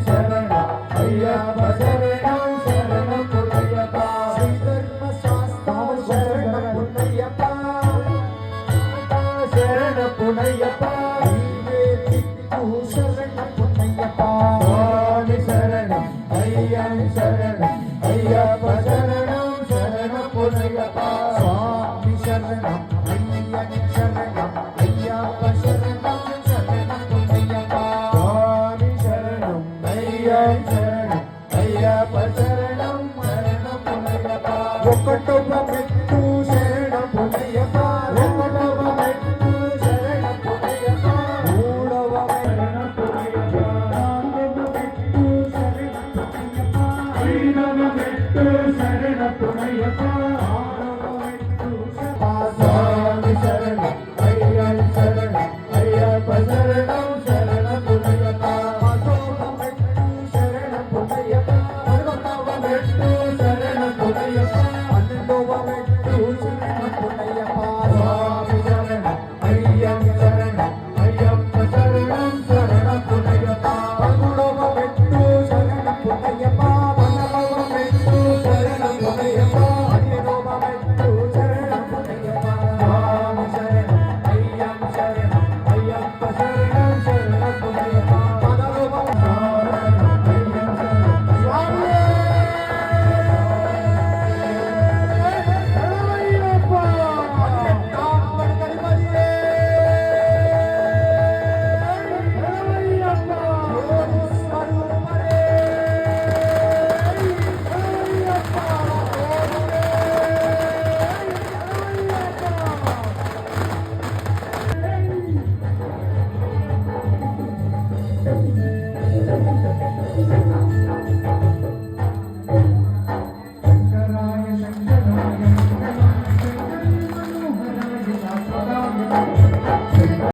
శరణం అయ్యప్ప శరణం శరణం పుణ్యప్ప శ్రీధర్మ శాస్త్రం శరణం పుణ్యప్ప శరణ పుణ్యప్ప శరణం పుణ్యప్ప స్వామి శరణం అయ్యం శరణం అయ్యప్ప శరణం శరణం పుణ్యప్ప స్వామి శరణం అయ్యం శరణం అయ్యప్ప శరణం శరణం పుణ్యప్ప స్వామి శరణం అయ్యం శరణం అయ్యప్ప శరణం శరణం పుణ్యప్ప ఒకటొక